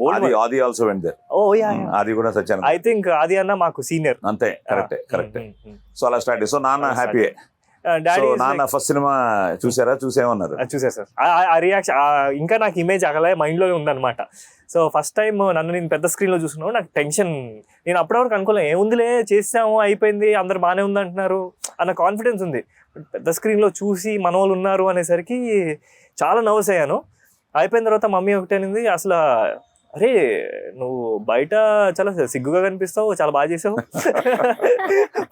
Babu Aadi also went there. Oh yeah, అది కూడా సత్యానంద్. ఐ థింక్ ఆది అన్న మాకు సీనియర్. అంతే, కరెక్ట్. సో అలా స్టార్ట్. సో నాన్న హ్యాపీ. డాడీ నాన్న ఫస్ట్ సినిమా చూసేమన్నారు? చూసా సార్. ఆ రియాక్షన్ ఇంకా నాకు ఇమేజ్ అగలే మైండ్లోనే ఉందన్నమాట. సో ఫస్ట్ టైం నన్ను నేను పెద్ద స్క్రీన్లో చూస్తున్నాను, నాకు టెన్షన్. నేను అప్పటివరకు అనుకోలేదు, ఏముందిలే చేసాము అయిపోయింది అందరు బాగానే ఉంది అంటున్నారు అన్న కాన్ఫిడెన్స్ ఉంది. పెద్ద స్క్రీన్లో చూసి మన వాళ్ళు ఉన్నారు అనేసరికి చాలా నర్వస్ అయ్యాను. అయిపోయిన తర్వాత మమ్మీ ఒకటేనింది, అసలు అరే నువ్వు బయట చాలా సిగ్గుగా కనిపిస్తావు, చాలా బాగా చేసావు,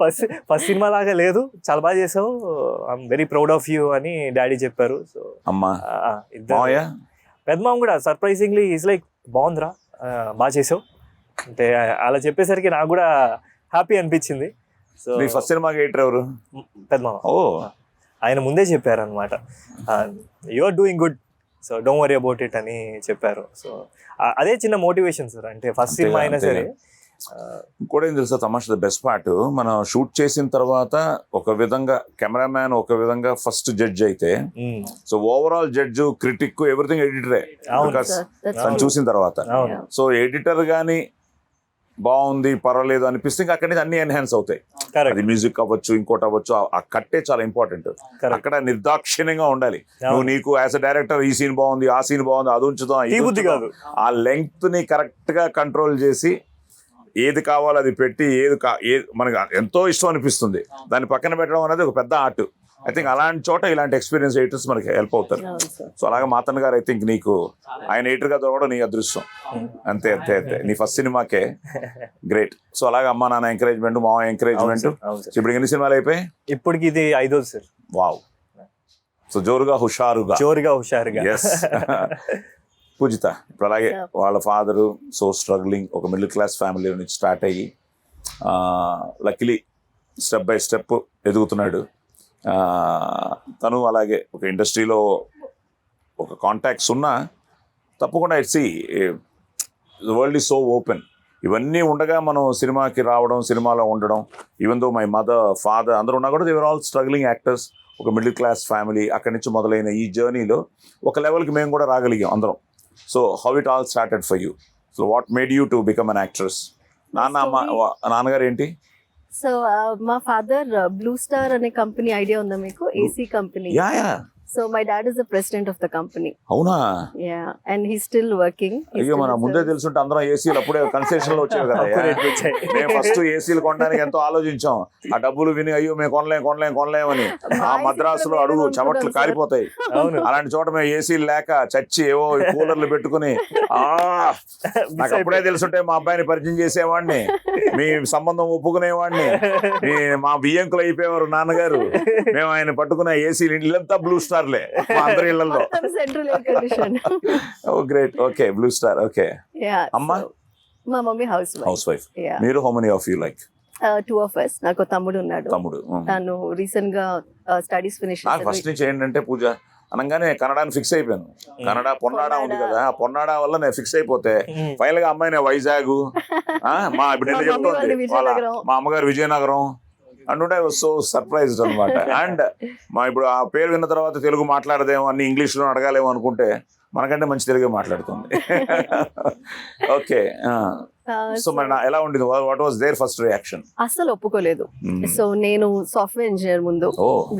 ఫస్ట్ సినిమా లాగా లేదు, చాలా బాగా చేసావు, I'm very proud of you అని డాడీ చెప్పారు. సో అమ్మా ఇద్దరు పెద్దమామ కూడా సర్ప్రైజింగ్లీ ఈజ్ లైక్ బాగుందిరా, బాగా చేసావు అంటే అలా చెప్పేసరికి నాకు కూడా హ్యాపీ అనిపించింది. సో ఫస్ట్ సినిమాకి ఎడిటర్ ఎవరు? పెద్దమామ. ఓ, ఆయన ముందే చెప్పారు అనమాట, you are doing good, so don't worry about it అని చెప్పారు. సో అదే చిన్న మోటివేషన్ సార్, అంటే ఫస్ట్ సినిమా అయినా సరే. ఇంకోటి ఏం తెలుసా తమాషా, ద బెస్ట్ పార్ట్, మనం షూట్ చేసిన తర్వాత ఒక విధంగా కెమెరామ్యాన్ ఒక విధంగా ఫస్ట్ జడ్జ్ అయితే, so overall judge, critic, everything ఎడిటరే తను చూసిన తర్వాత. సో ఎడిటర్ గానీ బాగుంది పర్వాలేదు అనిపిస్తే ఇంకా అక్కడి నుంచి అన్ని ఎన్హాన్స్ అవుతాయి. అది మ్యూజిక్ అవ్వచ్చు, ఇంకోటి అవ్వచ్చు, ఆ కట్టే చాలా ఇంపార్టెంట్. అక్కడ నిర్దాక్షిణ్యంగా ఉండాలి. నువ్వు నీకు యాజ్ అ డైరెక్టర్ ఈ సీన్ బాగుంది, ఆ సీన్ బాగుంది, అది ఉంచుతాం, ఆ లెంగ్త్ ని కరెక్ట్ గా కంట్రోల్ చేసి ఏది కావాలో అది పెట్టి, ఏది మనకు ఎంతో ఇష్టం అనిపిస్తుంది దాన్ని పక్కన పెట్టడం అనేది ఒక పెద్ద ఆర్ట్. ఐ థింక్ అలాంటి చోట ఇలాంటి ఎక్స్పీరియన్స్ ఎడిటర్స్ మనకి హెల్ప్ అవుతారు. సో అలాగే మాతన్ గారు, ఐ థింక్ నీకు ఆయన ఎడిటర్ గా దొరకడం నీ అదృష్టం. అంతే నీ ఫస్ట్ సినిమాకే గ్రేట్. సో అలాగే అమ్మా నాన్న ఎంకరేజ్మెంట్, మా ఎంకరేజ్మెంట్. ఇప్పుడు ఎన్ని సినిమాలు అయిపోయాయి? ఇప్పటికి ఇది 5వ సార్. వావ్. సో జోరుగా హుషారుగా. ఎస్. పూజిత, ఇప్పుడు అలాగే వాళ్ళ ఫాదరు సో స్ట్రగ్లింగ్, ఒక మిడిల్ క్లాస్ ఫ్యామిలీ నుంచి స్టార్ట్ అయ్యి లక్కీలీ స్టెప్ బై స్టెప్ ఎదుగుతున్నాడు. తను అలాగే ఒక ఇండస్ట్రీలో ఒక కాంటాక్ట్స్ ఉన్నా తప్పకుండా it's the world is so open. ఇవన్నీ ఉండగా మనం సినిమాకి రావడం, సినిమాలో ఉండడం, even though my mother, father అందరూ ఉన్నా కూడా they were all struggling actors. ఒక మిడిల్ క్లాస్ ఫ్యామిలీ, అక్కడి నుంచి మొదలైన ఈ జర్నీలో ఒక లెవెల్కి మేము కూడా రాగలిగాం అందరం. So how it all started for you? So what made you to become an actress? నాన్నగారు ఏంటి? సో మా ఫాదర్ బ్లూ స్టార్ అనే కంపెనీ ఐడియా ఉందా మీకు? AC company. So my dad is the president of the company. అవునా? Yeah, and he's still working. అయ్యో, మన ముందే తెలుసుంటే అందరం ఏసీలు అప్పుడే కన్సెషన్ లో వచ్చేవి కదా. మేము ఫస్ట్ ఏసీలు కొనడానికి ఎంతో ఆలోచించాం. ఆ డబ్బులు విని అయ్యో మేము కొనలేమని ఆ మద్రాసులో అడుగు చెమట్లు కారిపోతాయి. అలాంటి చోట మేము ఏసీలు లేక చచ్చి ఏవో కూలర్లు పెట్టుకుని నాకు అప్పుడే తెలుసుంటే మా అబ్బాయిని పరిచయం చేసేవాడిని, మీ సంబంధం ఒప్పుకునేవాడిని, మా బియ్యంకులు అయిపోయేవారు నాన్నగారు. మేము ఆయన పట్టుకున్న ఏసీలు ఇల్లంతా బ్లూ స్టార్ అందరి ఇళ్లలో. Great. Okay, Blue Star. Okay. Yeah. అమ్మా? మా మమ్మీ హౌస్ వైఫ్. మీరు? How many of you? Like two of us. నాకు తమ్ముడు ఉన్నాడు. తమ్ముడు తను రీసెంట్ గా స్టడీస్ ఫినిష్ నాకు ఫస్ట్ నుంచి ఏంటంటే పూజ అనగానే కన్నడని ఫిక్స్ అయిపోయాను. కన్నడ పొన్నాడా ఉంది కదా, ఆ పొన్నాడా వల్ల నేను ఫిక్స్ అయిపోతే ఫైనల్ గా అమ్మాయి నేను వైజాగ్, మా ఇప్పుడు నేను చెప్తుంది మా అమ్మగారు విజయనగరం అంటుంటే ఐ వాజ్ సో సర్ప్రైజ్డ్ అనమాట. అండ్ మా ఇప్పుడు ఆ పేరు విన్న తర్వాత తెలుగు మాట్లాడదేమో, అన్ని ఇంగ్లీష్ లో అడగాలేమో అనుకుంటే మనకంటే మంచి తెలుగే మాట్లాడుతుంది. ఓకే, సో మరి ఎలా ఉండేది? What was there first reaction? అస్సలు ఒప్పుకోలేదు. సో నేను సాఫ్ట్వేర్ ఇంజనీర్ ముందు,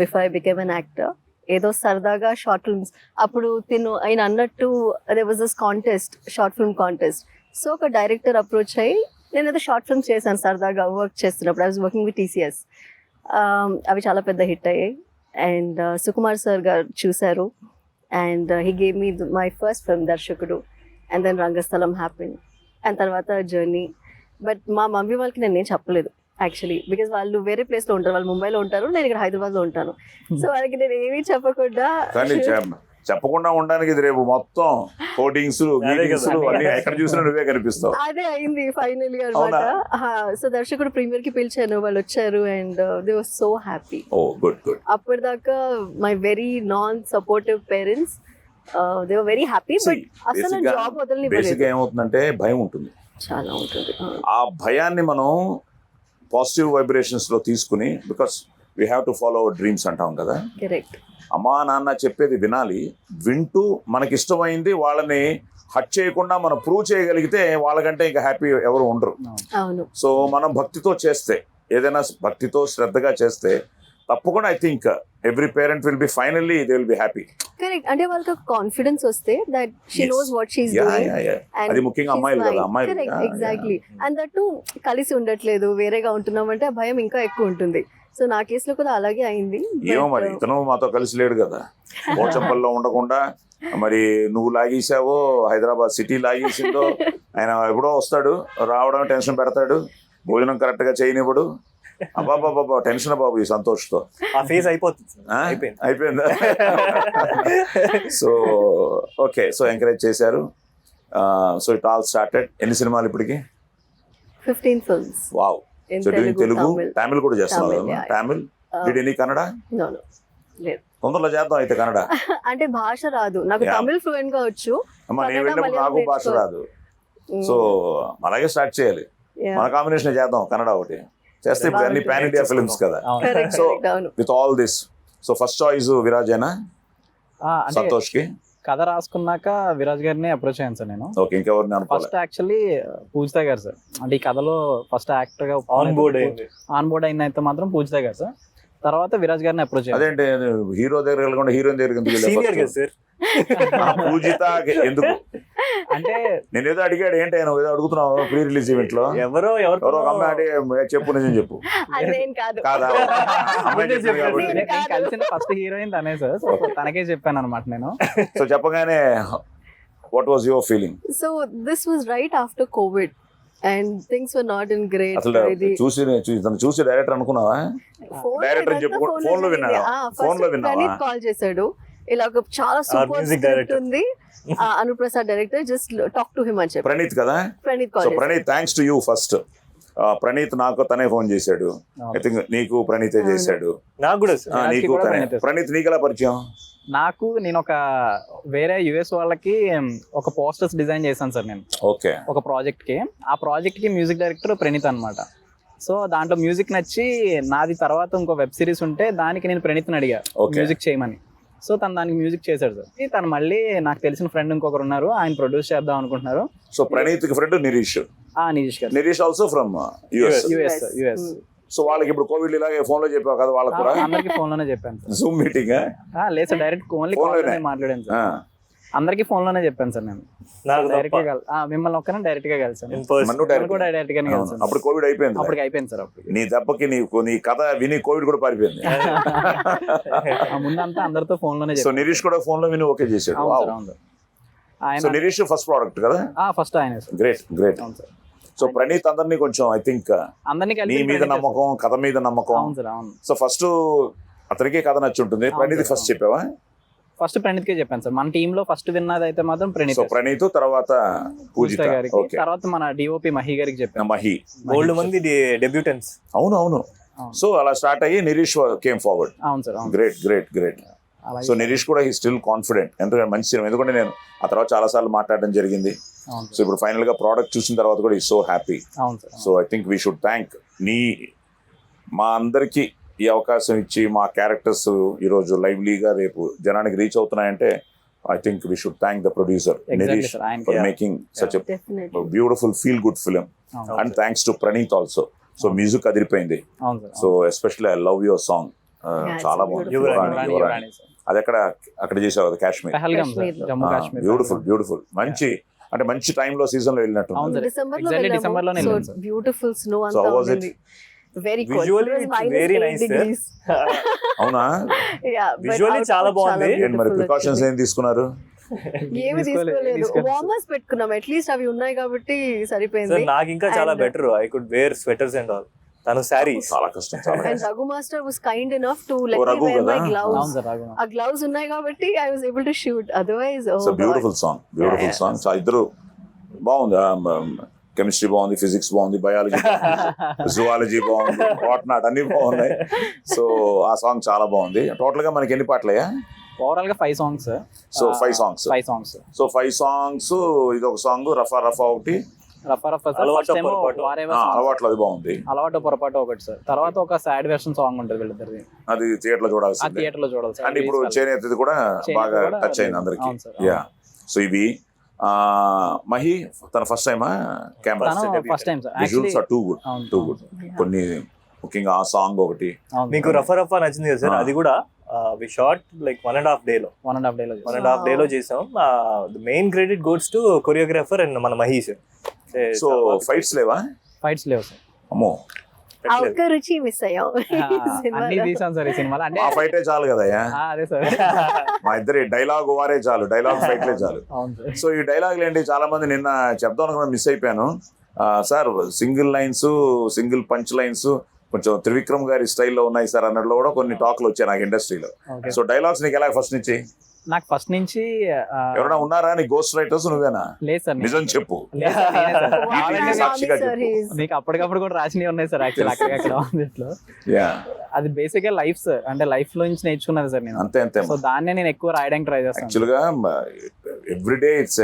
before I became an actor. ఏదో సరదాగా షార్ట్ ఫిల్మ్స్ అప్పుడు ఆయన అన్నట్టు there was this contest, short film contest. So ఒక డైరెక్టర్ అప్రోచ్ అయ్యి నేను ఏదో షార్ట్ ఫిల్మ్స్ చేశాను సరదాగా వర్క్ చేస్తున్నప్పుడు. I was working with TCS. అవి చాలా పెద్ద హిట్ అయ్యాయి. అండ్ సుకుమార్ సార్ గారు చూశారు. And he gave me my first film దర్శకుడు. And then Rangasthalam happen. And తర్వాత జర్నీ. బట్ మా మమ్మీ వాళ్ళకి నేను ఏం చెప్పలేదు యాక్చువల్లీ, బికాస్ వాళ్ళు వేరే ప్లేస్ లో ఉంటారు. వాళ్ళు ముంబైలో ఉంటారు, నేను ఇక్కడ హైదరాబాద్ లో ఉంటాను. సో వాళ్ళకి నేను ఏమీ చెప్పకుండా చెప్పకుండా ఉండడానికి ఇది రేపు మొత్తం కోటింగ్స్ అన్ని ఎక్కడ చూసినా నువ్వే కనిపిస్తావు. అదే అయింది ఫైనల్లీ అనమాట. సో దర్శకుడు ప్రీమియర్ కి పిలిచాను, వాళ్ళు వచ్చారు. And they was so happy. అప్పటిదాకా my very non supportive parents, they were very happy. But అసలు జాబ్ వదలని బేసిక్ ఏమవుతుందంటే భయం ఉంటుంది, చాలా ఉంటుంది. ఆ భయాన్ని మనం పాజిటివ్ వైబ్రేషన్స్ లో తీసుకుని, because we have to follow our dreams అంటాం కదా. కరెక్ట్. అమ్మా నాన్న చెప్పేది వినాలి, వింటూ మనకి ఇష్టమైంది వాళ్ళని హట్ చేయకుండా మనం ప్రూవ్ చేయగలిగితే వాళ్ళకంటే ఇంకా హ్యాపీ ఎవరు ఉండరు. అవును. సో మనం భక్తితో చేస్తే, ఏదైనా భక్తితో శ్రద్ధగా చేస్తే తప్పకుండా I think every parent will be finally they will be happy. Correct. అంటే వాళ్ళకి కాన్ఫిడెన్స్ వస్తే that she knows what she is doing. అది ముఖ్యంగా అమ్మాయిలు కదా, అమ్మాయిలు. ఎగ్జాక్ట్లీ. అండ్ దట్ కలిసి ఉండట్లేదు, వేరేగా ఉంటున్నామంటే ఆ భయం ఇంకా ఎక్కువ ఉంటుంది. సో నా కేసులో కూడా అలాగే అయింది. ఏమో మరి ఇతను మాతో కలిసి లేడు కదా, పోచంపల్లిలో ఉండకుండా మరి నువ్వు లాగేసావో హైదరాబాద్ సిటీ లాగేసిందో. ఆయన ఎప్పుడో వస్తాడు, రావడం టెన్షన్ పెడతాడు, భోజనం కరెక్ట్ గా చేయనివ్వడు. అబ్బాబాబా టెన్షన్ బాబు ఈ సంతోష్తో అయిపోయిందా? సో ఓకే, సో ఎంకరేజ్ చేశారు. So it all started. ఎన్ని సినిమాలు ఇప్పటికి? 15 films. Wow. So doing Telugu, Tamil కూడా చేస్తున్నావు? Tamil. Did any Kannada? No no, లేదు. తొందరలో చేద్దాం అయితే కన్నడ. అంటే భాష రాదు నాకు, తమిళ్ ఫ్లూయెంట్ గా వచ్చు. నేను వెళ్ళినప్పుడు నాకు భాష రాదు. సో అలాగే స్టార్ట్ చేయాలి. మన కాంబినేషన్ చేద్దాం కన్నడ ఒకటి చేస్తే. ఇప్పుడు అన్ని పాన్ ఇండియా ఫిల్మ్స్ కదా. So with all this, so first choice విరాజేనా? సంతోష్ కి కథ రాసుకున్నాక విరాజ్ గారిని అప్రోచ్ అయ్యాను సార్ నేను. ఓకే, ఇంకెవరిని అనుకోవాలి? ఫస్ట్ యాక్చువల్లీ పూజిత గారు సార్. అంటే ఈ కథలో ఫస్ట్ యాక్టర్ గా ఆన్ బోర్డ్ అయిన అయితే మాత్రం పూజిత గారు సార్. తర్వాత విరాజ్ గారిని అప్రోచ్ అయ్యాను. అదేంటి హీరో దగ్గర వెళ్ళకుండా హీరోయిన్ దగ్గర పూజిత ఎందుకు అంటే నేను ఏదో అడిగాడు, ఏంటి ఆయన ఏదో అడుగుతున్నావు ప్రీ రిలీజ్ ఈవెంట్ లో? ఎవరో ఒక అమ్మాయి చెప్పు, నిజం చెప్పు. కాదా? నేను కలిసిన ఫస్ట్ హీరోయిన్ తనే సార్. తనకే చెప్పాను అనమాట నేను. సో చెప్పగానే what was your feeling? So this was right after Covid and things were not in great. అసలు చూసి డైరెక్టర్ అనుకున్నావా? డైరెక్టర్ చెప్పు, ఫోన్ లో విన్నావా? ఫోన్ లో విన్నావా? ప్రణీత్ కాల్ చేశాడు, ఇలా ఒక చాలా సూపర్ స్క్రిప్ట్ ఉంది, Anuprasad director, just talk to him అని చెప్పి. ప్రణీత్ కదా? Praneeth call. So Praneeth, thanks to you first. Praneeth నాకు తనే ఫోన్ చేశాడు. ఐ థింక్ నీకు ప్రణీతే చేశాడు. నాకు కూడా నీకు ప్రణీత్ నీకు ఎలా పరిచయం? నాకు నేను ఒక వేరే యుఎస్ వాళ్ళకి ఒక పోస్టర్స్ డిజైన్ చేశాను సార్ నేను. ఓకే. ఒక ప్రాజెక్ట్ కి. ఆ ప్రాజెక్ట్ కి మ్యూజిక్ డైరెక్టర్ ప్రణీత్ అనమాట. సో దాంట్లో మ్యూజిక్ నచ్చి నాది తర్వాత ఇంకో వెబ్ సిరీస్ ఉంటే దానికి నేను ప్రణీత్ని అడిగా మ్యూజిక్ చేయమని. సో తను దానికి మ్యూజిక్ చేశాడు సార్. తను మళ్ళీ నాకు తెలిసిన ఫ్రెండ్ ఇంకొకరు ఉన్నారు, ఆయన ప్రొడ్యూస్ చేద్దాం అనుకుంటున్నారు. సో ప్రణీత్ కి ఫ్రెండ్ నిరీష్. నిరీష్ గారు. Nireesh also from US. So వాళ్ళకి ఇప్పుడు కోవిడ్ ఇలాగే ఫోన్ లో చెప్పావు కదా వాళ్ళకి కూడా? అందరికి ఫోన్ లోనే చెప్పాను సార్. Zoom meeting? లేదు సార్, డైరెక్ట్ ఓన్లీ కాల్ లోనే మాట్లాడాను సార్. అందరికి ఫోన్ లోనే చెప్పాను సార్ నేను. డైరెక్ట్ గా మిమ్మల్ని ఒక్కనే డైరెక్ట్ గా కలిసాను. డైరెక్ట్ గానే కలిసాను. అప్పుడు కోవిడ్ అయిపోయింది. అప్పటికి అయిపోయింది సార్. అప్పుడు నీ దెబ్బకి నీ కథ విని కోవిడ్ కూడా పారిపోయింది. ముందంతా అందరితో ఫోన్ లోనే. సో నిరీష్ కూడా ఫోన్ లో విని ఓకే చేశాడు. సో నిరీష్ ఫస్ట్ ప్రోడక్ట్ కదా? ఫస్ట్ ఆయన. గ్రేట్. సో ప్రణీత్ అందరినీ కొంచెం ఐ థింక్ నీ మీద నమ్మకం, కథ మీద నమ్మకం. సో ఫస్ట్ అతనికి కథ నచ్చి ఉంటుంది. ప్రణీత్ ఫస్ట్ చెప్పావా? ఫస్ట్ ప్రణీత్ కే చెప్పాను సార్. మన టీమ్ లో ఫస్ట్ విన్నది అయితే మాత్రం ప్రణీత్ సో ప్రణీత్ తర్వాత పూజిత గారికి, ఓకే తర్వాత మన డిఓపి మహి గారికి చెప్పాను. మహి గోల్డ్ మంది డెబ్యూటెంట్స్. అవును అవును. సో అలా స్టార్ట్ అయ్యి నిరీష్ కేమ్ ఫార్వర్డ్. అవును సార్. Great great great. అలాగే సో నిరీష్ కూడా హీ స్టిల్ కాన్ఫిడెంట్, ఎందుకంటే మంచి సినిమా. ఎందుకంటే నేను ఆ తర్వాత చాలా సార్లు మాట్లాడడం జరిగింది. అవును సో ఇప్పుడు ఫైనల్ గా ప్రోడక్ట్ చూసిన తర్వాత కూడా ఈ సో హ్యాపీ. అవును sir. So I think we should thank నీ మా అందరికీ ఈ అవకాశం ఇచ్చి మా క్యారెక్టర్స్ ఈరోజు లైవ్లీగా రేపు జనానికి రీచ్ అవుతున్నాయంటే I think we should thank the producer Nireesh sir. ఆయన for making such Definitely. Beautiful feel good film. అవును and thanks to Praneeth also. So music అదిరిపోయింది. అవును sir. So especially I love your song. it's చాలా a బాగుంది. beautiful యువరాణి, యువరాణి. అది అక్కడ చేసావు కదా, కాశ్మీర్. పహల్గామ్ సార్, కాశ్మీర్లో. జమ్మూ కాశ్మీర్. Beautiful beautiful. మంచి అంటే మంచి టైంలో సీజన్ లో వెళ్ళినట్టు. అవును సార్. December లో Exactly వెళ్ళాము. December లోనే So వెళ్ళాం సార్. beautiful snow So అంతా how was it? ఉంది. Very cold. Visually It was it's minus very 8 nice, sir. degrees. అవునా? Yeah, but Visually output చాలా బాగుంది. ఏంటి మరి beautiful ప్రికాషన్స్ వచ్చింది. ఏం తీసుకున్నారు? ఏమి తీసుకోలేదు. వార్మర్స్ పెట్టుకున్నాం, అట్లీస్ట్ అవి ఉన్నాయి కాబట్టి సరిపోయింది. నాకు ఇంకా చాలా And- better. I could wear sweaters and all. తను శారీస్. చాలా కష్టం, చాలా And కష్టం. Raghu master was kind enough to let Oh, me Raghu wear my కదా? gloves. అవును సార్. రాఘవ. ఆ గ్లౌస్ ఉన్నాయి కాబట్టి I was able to shoot. Otherwise, oh God. Beautiful song, beautiful Yeah, song. ఇద్దరు బాగుంది. కెమిస్ట్రీ బాగుంది, ఫిజిక్స్ బాగుంది, బయాలజీ జువాలజీ బాగుంది, వాట్ నాట్ అన్ని బాగున్నాయి. సో ఆ సాంగ్ చాలా బాగుంది. టోటల్ గా మనకి ఎన్ని పాటలయ్యా? ఓవరాల్ గా 5 songs. So, 5 songs. 5 songs. So 5 songs. ఇది ఒక సాంగ్ రఫా రఫా ఒకటి, రఫా రఫా సార్. అలవాటు First ఏమో పొరపాటు. వారేవా ఆ, సాంగ్. అలవాట్లు అది బాగుంది. అలవాటు పొరపాటు ఒకటి సార్. తర్వాత ఒక సాడ్ వెర్షన్ సాంగ్ ఉంటుంది వీళ్ళిద్దరిది. అది థియేటర్ లో ఆ చూడాల్సింది. థియేటర్ లో చూడాలి సార్. అండ్ ఇప్పుడు చేనేతది కూడా చేనేత బాగా కూడా టచ్ అయింది అందరికి. అవును సార్. యా. సో ఇవి మహి తన ఫస్ట్ టైమా camera? First time sir. Visuals are too good, అవును. Too good. కొన్ని ముఖ్యంగా ఆ సాంగ్ ఒకటి. మీకు రఫా రఫా నచ్చింది కదా సార్? అది కూడా వి షార్ట్ లైక్ 1.5 day లో. 1.5 day లో 1.5 day లో చేసాం. Main credit గోడ్స్ to choreographer and మన మహేష్. సో ఫైట్స్ లేవా? ఫైట్స్ లేవు సార్. అమ్మో, ఆ ఒక్క రుచి మిస్ అయ్యాం అన్ని తీసాం సార్ ఈ సినిమాలో. అంటే ఆ ఫైటే చాలు కదయ్యా. అదే సార్. మా ఇద్దరి డైలాగ్ వారే చాలు, డైలాగ్ ఫైట్లే చాలు. అవును సార్. సో ఈ డైలాగులు ఏంటి, చాలా మంది నిన్న చెప్దాం అనుకున్నా మిస్ అయిపోయాను. Sir single lines, single punch lines కొంచెం త్రివిక్రమ్ గారి స్టైల్లో ఉన్నాయి సార్ అన్నట్లో కూడా కొన్ని టాక్లు వచ్చాయి నాకు ఇండస్ట్రీలో. Okay. సో డైలాగ్స్ నీకు ఎలా ఫస్ట్ నుంచి? నాకు ఫస్ట్ నుంచి ఎవరైనా ఉన్నారా నీ గోస్ట్ రైటర్స్? నువ్వేనా? లేదు సార్. నిజం చెప్పు. లేదు సార్, నేనే సార్. Wow. కావాలంటే సాక్షిగా Sir, చెప్పు. he's- మీకు అప్పటికప్పుడు కూడా రాసినవి ఉన్నాయి సార్. యాక్చువల్ అక్కడక్కడ ఇట్లో యా, అది బేసిక్ గా లైఫ్ సార్. అంటే లైఫ్ లో నుంచి నేర్చుకున్నది సార్ నేను. అంతే అంతే. సో దాన్నే నేను ఎక్కువ రాయడానికి ట్రై చేస్తాను. యాక్చువల్గా ఎవ్రీడే ఇట్స్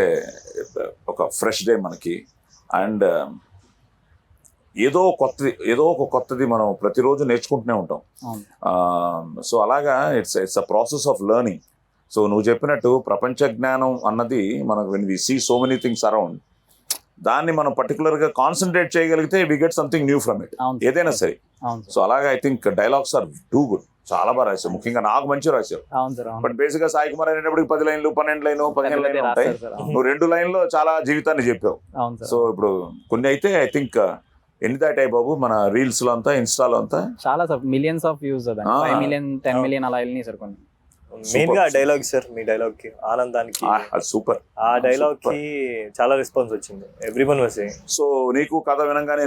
ఒక ఫ్రెష్ డే మనకి. అండ్ ఏదో ఒక కొత్తది మనం ప్రతిరోజు నేర్చుకుంటూనే ఉంటాం. అవును. సో అలాగా it's a process of learning. So నువ్వు చెప్పినట్టు ప్రపంచ జ్ఞానం అన్నది మనకు when we see so many things around, దాన్ని మనం పర్టికులర్గా కాన్సన్ట్రేట్ చేయగలిగితే we get something new from it. అవును. ఏదైనా సరే. అవును సో అలాగా I think dialogues are too good. చాలా బాగా రాశావు, ముఖ్యంగా నాకు మంచిగా రాశావు. అవును సార్. అవును. బట్ బేసిక్ గా సాయి కుమార్ అనేటప్పటికి 10 లైన్లు, 12 లైన్లు, 15 లైన్లు ఉంటాయి. రాస్తారు సార్. అవును. నువ్వు 2 లైన్లో చాలా జీవితాన్ని చెప్పావు. అవును సార్. సో ఇప్పుడు కొన్ని అయితే ఐ థింక్ ఎన్ని దాటాయి బాబు మన రీల్స్ లో అంతా, ఇన్స్టాలో అంతా? చాలా sir, millions of views. 5 million 10 million అలా వెళ్ళినాయి సార్ కొన్ని. మెయిన్ గా డైలాగ్ సార్, మీ డైలాగ్ కి ఆనందానికి అది సూపర్. ఆ డైలాగ్ కి చాలా రెస్పాన్స్ వచ్చింది. Everyone was saying. సో నీకు కథ వినంగానే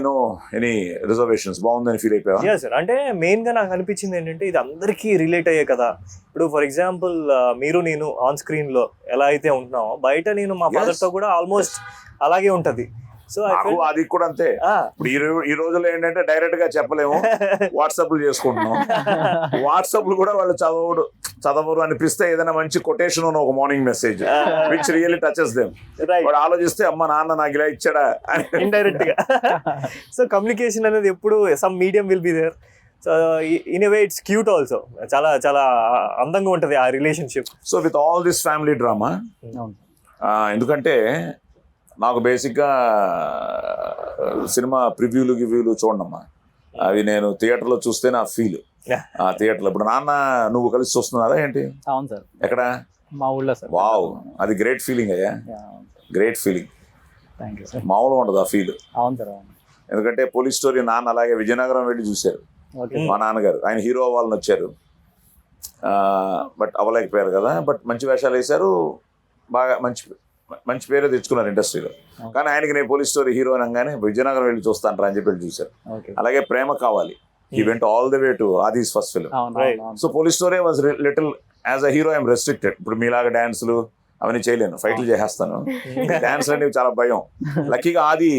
ఎనీ రిజర్వేషన్స్ బాగుందని ఫీల్ అయిపోయా? Yeah sir. అంటే మెయిన్ గా నాకు అనిపించింది ఏంటంటే ఇది అందరికీ రిలేట్ అయ్యే కదా. ఇప్పుడు ఫర్ ఎగ్జాంపుల్ మీరు నేను ఆన్ స్క్రీన్ లో ఎలా అయితే ఉంటున్నామో, బయట నేను మా ఫాదర్ తో కూడా ఆల్మోస్ట్ అలాగే ఉంటది. సో నాకు అది కూడా అంతే. ఇప్పుడు ఈ రోజుల్లో ఏంటంటే డైరెక్ట్ గా చెప్పలేము, వాట్సాప్లు చేసుకుంటున్నాం. వాట్సాప్లు కూడా వాళ్ళు చదవరు అనిపిస్తే ఏదైనా మంచి కొటేషన్ ఉన్న ఒక morning message which really touches them. వాడు ఆలోచిస్తే అమ్మ నాన్న నాకు ఇలా ఇచ్చాడా అని ఇండైరెక్ట్ గా. సో కమ్యూనికేషన్ అనేది ఎప్పుడు some medium will be there. So in a way it's cute also. చాలా చాలా అందంగా ఉంటది ఆ relationship. So with all this family drama, అవును. ఎందుకంటే నాకు బేసిక్గా సినిమా ప్రివ్యూలు గివ్యూలు చూడమ్మా, అవి నేను థియేటర్లో చూస్తే నా ఫీల్. ఆ థియేటర్లో ఇప్పుడు నాన్న నువ్వు కలిసి చూస్తున్నారా ఏంటి? అవును సార్. ఎక్కడ? మా ఊళ్ళో సార్. వావ్, అది గ్రేట్ ఫీలింగ్ అయ్యా, great feeling. Thank you sir. మామూలుగా ఉండదు ఆ ఫీల్. అవును సార్. అవును. ఎందుకంటే పోలీస్ స్టోరీ నాన్న అలాగే విజయనగరం వెళ్ళి చూశారు. ఓకే. మా నాన్నగారు ఆయన హీరో అవ్వాలని వచ్చారు, బట్ అవ్వలేకపోయారు కదా. బట్ మంచి వేషాలు వేశారు, బాగా మంచి పేరే తెచ్చుకున్నారు ఇండస్ట్రీలో. కానీ ఆయనకి నేను పోలీస్ స్టోరీ హీరో అనగానే విజయనగరం వెళ్ళి చూస్తాను అని చెప్పి చూశారు. ఓకే. అలాగే ప్రేమ కావాలి, he went all the way to Adi's first film. అవును. Right. అవును. So police story was little as a hero I'm restricted. ఇప్పుడు మీలాగా డాన్సులు అవన్నీ చేయలేను, ఫైట్లు చేసేస్తాను. డాన్స్ అనేవి చాలా భయం. లక్కీగా ఆది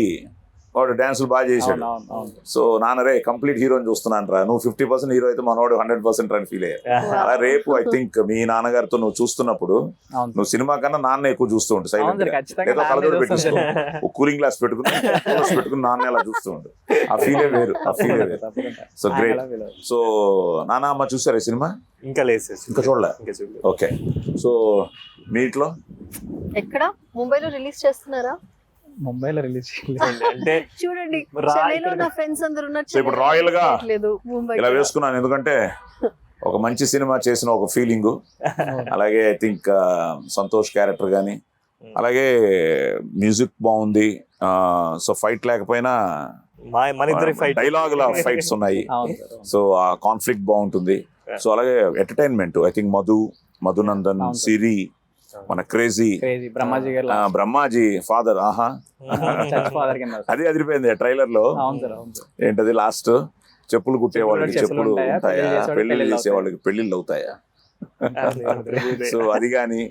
వాడు డాన్సులు బాగా చేశాడు. సో నాన్నరే కంప్లీట్ హీరోని చూస్తున్నాను రా, నువ్వు 50% హీరో అయితే మనవాడు 100% అని ఫీల్ అయ్యారు. అలా రేపు ఐ థింక్ మీ నాన్నగారితో నువ్వు చూస్తున్నప్పుడు నువ్వు సినిమా కన్నా నాన్న ఎక్కువ చూస్తూ ఉంటు, సైలెంట్ ఏదో కలదోడు పెట్టించుకో, కూలింగ్ గ్లాస్ పెట్టుకుని నాన్న అలా చూస్తూ ఉంటు. ఆ ఫీలే వేరు, ఆ ఫీలే వేరు. So great. సో నాన్న అమ్మ చూసారా ఈ సినిమా? ఇంకా లేదు సార్, ఇంకా చూడలే. ఇంకా చూడలేదు. ఓకే. సో మీ ఇంట్లో ఎక్కడ ముంబైలో రిలీజ్ చేస్తున్నారా? ముంబైలో రిలీజ్ అంటే చూడండి, రా చెన్నైలో ఇక్కడ- నా ఫ్రెండ్స్ అందరు ఉన్నారు. సో ఇప్పుడు రాయల్ గా లేదు ముంబై ఇలా వేసుకున్నాను ఎందుకంటే ఒక మంచి సినిమా చేసిన ఒక ఫీలింగ్. అలాగే ఐ థింక్ సంతోష్ క్యారెక్టర్ కానీ, అలాగే మ్యూజిక్ బాగుంది. సో ఫైట్ లేకపోయినా మన ఇద్దరి ఫైట్ డైలాగ్ ఫైట్స్ ఉన్నాయి. సో ఆ కాన్ఫ్లిక్ట్ బాగుంటుంది. సో అలాగే ఎంటర్టైన్మెంట్ ఐ థింక్ మధునందన్, సిరి, మన క్రేజీ బ్రహ్మాజీ గారు బ్రహ్మాజీ ఫాదర్, ఆహా ఫాదర్ కింద. అది అదిరిపోయింది ట్రైలర్ లో. అవును సార్, అవును సార్. ఏంటది లాస్ట్ చెప్పులు కుట్టే వాళ్ళకి చెప్పులు ఉంటాయా? ఉంటాయా, పెళ్లిళ్ళు పెళ్లిళ్ళు చేసే చేసే వాళ్ళకి పెళ్లిళ్ళు అవుతాయా. సో అది కానీ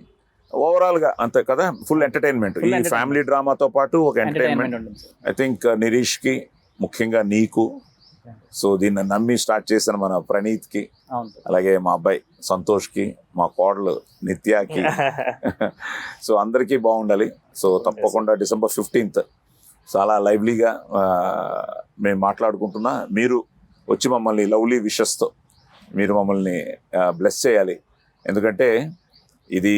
ఓవరాల్ గా అంతే కదా, ఫుల్ ఎంటర్టైన్మెంట్. ఈ ఫ్యామిలీ డ్రామాతో పాటు ఒక ఎంటర్టైన్మెంట్ ఉంటుంది సార్. ఐ థింక్ నిరీష్ కి, ముఖ్యంగా నీకు, సో దీన్ని నమ్మి స్టార్ట్ చేసిన మన ప్రణీత్ కి, అవును సార్. అలాగే మా అబ్బాయి సంతోష్ కి, మా కోడలు నిత్యాకి, సో అందరికీ బాగుండాలి. సో తప్పకుండా December 15th చాలా లైవ్లీగా మేము మాట్లాడుకుంటున్నా. మీరు వచ్చి మమ్మల్ని లవ్లీ విషెస్తో మీరు మమ్మల్ని బ్లెస్ చేయాలి. ఎందుకంటే ఇది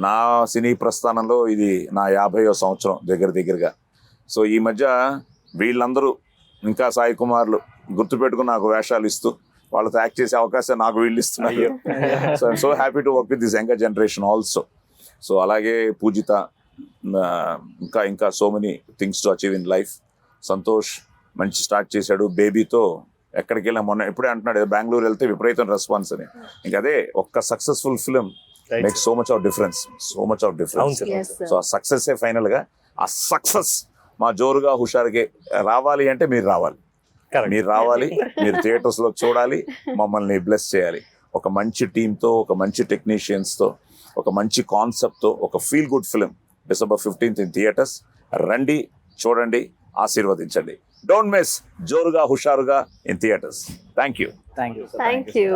నా సినీ ప్రస్థానంలో ఇది నా 50వ సంవత్సరం దగ్గరగా. సో ఈ మధ్య వీళ్ళందరూ ఇంకా సాయి కుమార్లు గుర్తుపెట్టుకుని నాకు వేషాలు ఇస్తూ వాళ్ళతో యాక్ట్ చేసే అవకాశం నాకు వీళ్ళు ఇస్తున్నారు. So I'm so happy to work with this younger generation also. So అలాగే పూజిత, ఇంకా so many things to achieve in life. Santosh మంచి స్టార్ట్ చేశాడు బేబీతో. ఎక్కడికి వెళ్ళా మొన్న ఎప్పుడే అంటున్నాడు బెంగళూరు వెళ్తే విపరీతం రెస్పాన్స్ అని. ఇంకా అదే ఒక్క successful film make so much of difference, so much of difference. Yes, sir. So ఆ సక్సెస్ ఫైనల్ గా, ఆ సక్సెస్ మా జోరుగా హుషారుగా రావాలి అంటే మీరు రావాలి. Correct. మీరు రావాలి, మీరు థియేటర్స్ లో చూడాలి, మమ్మల్ని బ్లెస్ చేయాలి. ఒక మంచి టీంతో, ఒక మంచి టెక్నీషియన్స్ తో, ఒక మంచి కాన్సెప్ట్ తో, ఒక feel good film December 15th in theatres. రండి, చూడండి, ఆశీర్వదించండి. డోంట్ మిస్ జోరుగా హుషారుగా in theatres. Thank you. Thank you. Thank you.